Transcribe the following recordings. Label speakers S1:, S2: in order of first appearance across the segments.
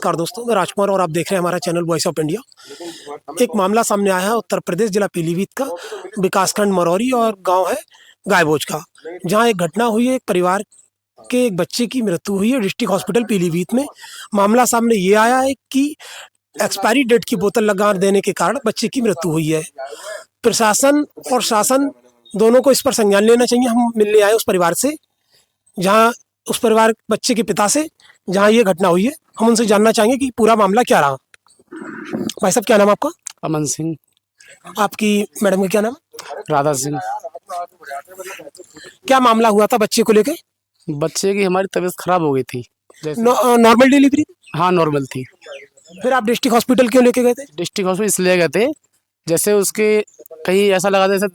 S1: नमस्कार दोस्तों, मैं राजकुमार और आप देख रहे हैं हमारा चैनल वॉइस ऑफ इंडिया। एक मामला सामने आया है उत्तर प्रदेश जिला पीलीभीत का, विकासखंड मरौरी और गांव है गायबोज का, जहां एक घटना हुई है। एक परिवार के एक बच्चे की मृत्यु हुई है डिस्ट्रिक्ट हॉस्पिटल पीलीभीत में। मामला सामने ये आया है कि एक्सपायरी डेट की बोतल लगा देने के कारण बच्चे की मृत्यु हुई है। प्रशासन और शासन दोनों को इस पर संज्ञान लेना चाहिए। हम मिलने आए उस परिवार से, जहाँ उस परिवार बच्चे के पिता से, जहाँ ये घटना हुई है। हम उनसे जानना चाहेंगे कि पूरा मामला क्या रहा। भाई साहब, क्या नाम है आपका?
S2: अमन सिंह।
S1: आपकी मैडम का क्या नाम?
S2: राधा सिंह।
S1: क्या मामला हुआ था बच्चे को लेके?
S2: बच्चे की हमारी तबीयत खराब हो गई थी।
S1: Normal delivery?
S2: हाँ, नॉर्मल थी।
S1: फिर आप डिस्ट्रिक्ट हॉस्पिटल क्यों लेके गए थे?
S2: डिस्ट्रिक्ट हॉस्पिटल इसलिए गए थे, जैसे उसके कहीं ऐसा लगा जैसे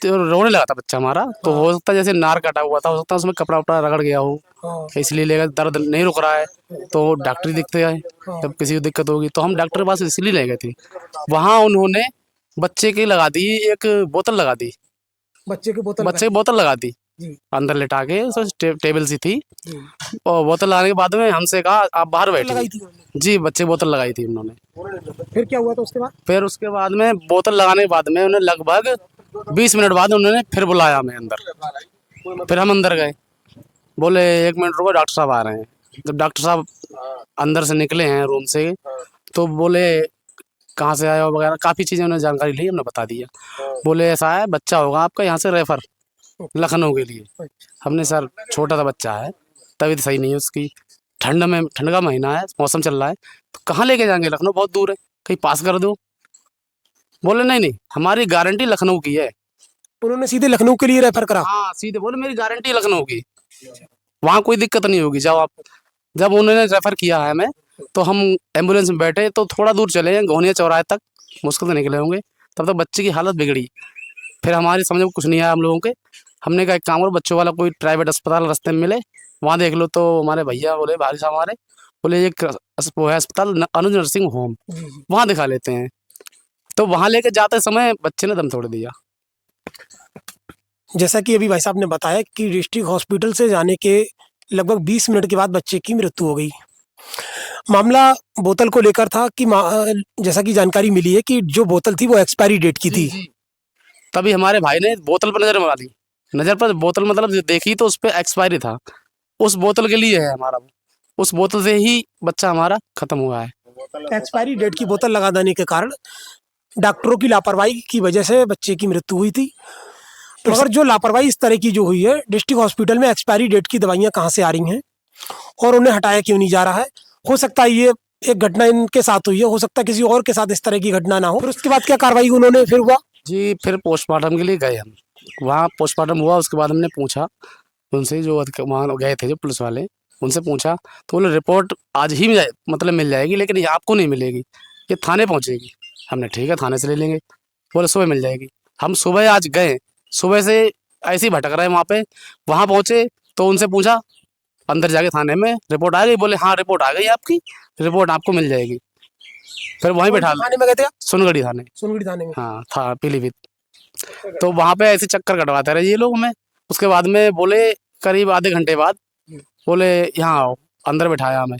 S2: तो रोने लगा था बच्चा हमारा, तो हो सकता है जैसे नार कटा हुआ था, हो सकता है उसमें कपड़ा वपड़ा रगड़ गया हो, इसलिए ले गए। दर्द नहीं रुक रहा है तो डॉक्टर दिखते हैं, जब किसी को दिक्कत होगी तो हम डॉक्टर के पास इसलिए ले गए थे। वहाँ उन्होंने बच्चे की लगा दी, एक बोतल लगा दी,
S1: बच्चे की
S2: बोतल लगा दी
S1: जी।
S2: अंदर लेटा के। टेबल सी थी,
S1: जी।
S2: और बोतल लगाने के बाद में हमसे कहा आप बाहर
S1: लगाई
S2: बैठिए।
S1: थी उन्होंने?
S2: जी, बच्चे बोतल लगाई थी उन्होंने।
S1: फिर क्या हुआ था उसके बाद?
S2: फिर उसके बाद में बोतल लगाने के बाद में उन्हें लगभग 20 मिनट बाद उन्होंने फिर बुलाया हमें अंदर। फिर हम अंदर गए, बोले 1 मिनट रुको, डॉक्टर साहब आ रहे हैं। तो डॉक्टर साहब अंदर से निकले हैं रूम से, तो बोले कहाँ से आए हो वगैरह, काफ़ी चीज़ें उन्होंने जानकारी ली, हमने बता दिया। बोले ऐसा है, बच्चा होगा आपका यहाँ से रेफर लखनऊ के लिए। हमने सर छोटा सा बच्चा है, तबीयत सही नहीं है उसकी, ठंड का महीना है, मौसम चल रहा है, तो कहाँ लेके जाएंगे, लखनऊ बहुत दूर है, कहीं पास कर दो। बोले नहीं नहीं, हमारी गारंटी लखनऊ की है।
S1: उन्होंने सीधे लखनऊ के लिए रेफर करा?
S2: हाँ, सीधे बोले मेरी गारंटी लखनऊ की, वहाँ कोई दिक्कत नहीं होगी, जाओ आप। जब उन्होंने रेफर किया है हमें, तो हम एम्बुलेंस में बैठे, तो थोड़ा दूर चले हैं घोनिया चौराहे तक, मुश्किल से निकले होंगे, तब तक बच्चे की हालत बिगड़ी। फिर हमारी समझ में कुछ नहीं आया हम लोगों के। हमने कहा एक काम करो, बच्चों वाला कोई प्राइवेट अस्पताल रास्ते में मिले, वहाँ देख लो। तो हमारे भैया बोले, भाई साहब हमारे बोले एक वो है अस्पताल अनुज नर्सिंग होम, वहाँ दिखा लेते हैं। तो वहाँ लेके जाते समय बच्चे ने दम तोड़ दिया।
S1: जैसा कि अभी भाई साहब ने बताया कि डिस्ट्रिक्ट हॉस्पिटल से जाने के लगभग 20 मिनट के बाद बच्चे की मृत्यु हो गई। मामला बोतल को लेकर था कि जैसा कि जानकारी मिली है कि जो बोतल थी वो एक्सपायरी डेट की थी।
S2: तभी हमारे भाई ने बोतल पर नजर मारा दी, नजर पर बोतल मतलब देखी तो उस पर एक्सपायरी था, उस बोतल के लिए है हमारा, उस बोतल से ही बच्चा हमारा खत्म हुआ है।
S1: एक्सपायरी डेट की बोतल लगा देने के कारण डॉक्टरों की लापरवाही की वजह से बच्चे की मृत्यु हुई थी। तो मगर जो लापरवाही इस तरह की जो हुई है, डिस्ट्रिक्ट हॉस्पिटल में एक्सपायरी डेट की दवाइयाँ कहाँ से आ रही हैं और उन्हें हटाया क्यों नहीं जा रहा है? हो सकता है ये एक घटना इनके साथ हुई है, हो सकता है किसी और के साथ इस तरह की घटना ना हो। फिर उसके बाद क्या कार्रवाई उन्होंने फिर हुआ?
S2: जी, फिर पोस्टमार्टम के लिए गए हम, वहाँ पोस्टमार्टम हुआ। उसके बाद हमने पूछा उनसे, जो वहाँ गए थे जो पुलिस वाले, उनसे पूछा तो बोले रिपोर्ट आज ही मतलब मिल जाएगी, लेकिन ये आपको नहीं मिलेगी, ये थाने पहुँचेगी। हमने ठीक है, थाने से ले लेंगे। बोले सुबह मिल जाएगी। हम सुबह आज गए, सुबह से ऐसे ही भटक रहे हैं वहाँ पे। वहाँ पहुँचे तो उनसे पूछा, अंदर जाके थाने में रिपोर्ट आ गई? बोले हाँ, रिपोर्ट आ गई आपकी, रिपोर्ट आपको मिल जाएगी। फिर वहीं बैठा
S1: थाने में गए थे?
S2: सुनगढ़ी थाने।
S1: सुनगढ़ी थाने में?
S2: हाँ, था पीलीभीत। तो वहाँ पे ऐसे चक्कर कटवाते रहे ये लोग हमें। उसके बाद में बोले करीब आधे घंटे बाद, बोले यहाँ आओ, अंदर बैठाया हमें।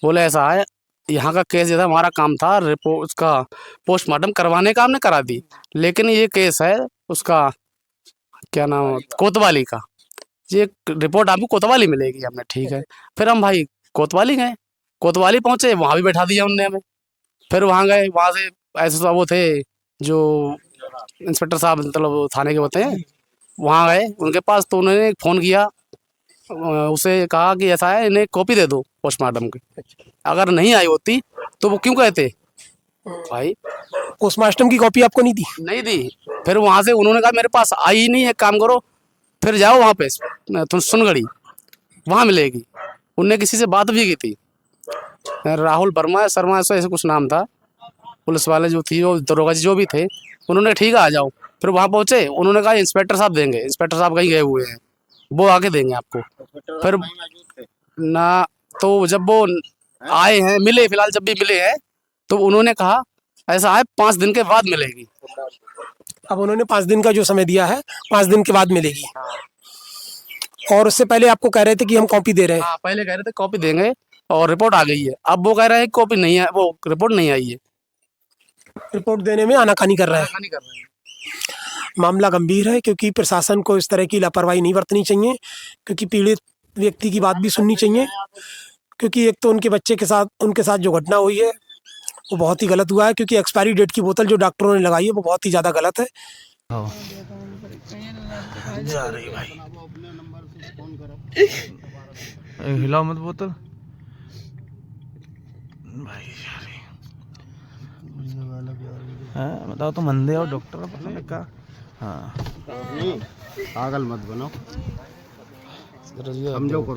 S2: बोले ऐसा है, यहाँ का केस जैसा हमारा काम था रिपोर्ट उसका पोस्टमार्टम करवाने का, हमने करा दी, लेकिन ये केस है उसका क्या नाम, कोतवाली का, ये रिपोर्ट आपको कोतवाली मिलेगी। हमने ठीक है। फिर हम भाई कोतवाली गए, कोतवाली पहुँचे, वहाँ भी बैठा दिया उनने हमें। फिर वहाँ गए, वहाँ से ऐसे वो थे जो इंस्पेक्टर साहब, मतलब थाने के होते हैं, वहाँ गए उनके पास, तो उन्होंने फ़ोन किया, उसे कहा कि ऐसा है, इन्हें कॉपी दे दो पोस्टमार्टम की। अगर नहीं आई होती तो वो क्यों कहते भाई,
S1: पोस्टमार्टम की कॉपी आपको नहीं दी?
S2: नहीं दी। फिर वहाँ से उन्होंने कहा मेरे पास आई ही नहीं है, काम करो फिर जाओ वहाँ पे तुम सुनगढ़ी, वहाँ मिलेगी। उनने किसी से बात भी की थी, राहुल वर्मा शर्मा ऐसे कुछ नाम था, पुलिस वाले जो थी, वो दरोगा जी जो भी थे, उन्होंने ठीक है आ जाओ। फिर वहाँ पहुँचे, उन्होंने कहा इंस्पेक्टर साहब देंगे, इंस्पेक्टर साहब कहीं गए हुए हैं, वो आके देंगे आपको। फिर ना, तो जब वो आए हैं, मिले, फिलहाल जब भी मिले हैं, तो उन्होंने कहा ऐसा है 5 दिन के बाद मिलेगी।
S1: अब उन्होंने 5 दिन का जो समय दिया है, 5 दिन के बाद मिलेगी। और उससे पहले आपको कह रहे थे कि हम कॉपी दे रहे हैं?
S2: हाँ, पहले कह रहे थे कॉपी देंगे, और रिपोर्ट आ गई है। अब वो कह रहे हैं कॉपी नहीं है, वो रिपोर्ट नहीं आई है,
S1: रिपोर्ट देने में आनाकानी कर रहा है।
S2: नहीं कर रहे हैं।
S1: मामला गंभीर है, क्योंकि प्रशासन को इस तरह की लापरवाही नहीं बरतनी चाहिए, क्योंकि पीड़ित व्यक्ति की बात भी सुननी चाहिए, क्योंकि एक तो उनके बच्चे के साथ उनके साथ जो घटना हुई है वो बहुत ही गलत हुआ है, क्योंकि एक्सपायरी डेट की बोतल जो डॉक्टरों ने लगाई है वो बहुत ही ज़्यादा गलत है।
S3: जा रही भाई, हिलाओ मत बोतल भाई। हाँ बताओ तो मंदे हो डॉक्टर पता नहीं क्या। हाँ
S4: पागल मत बनो, समझो।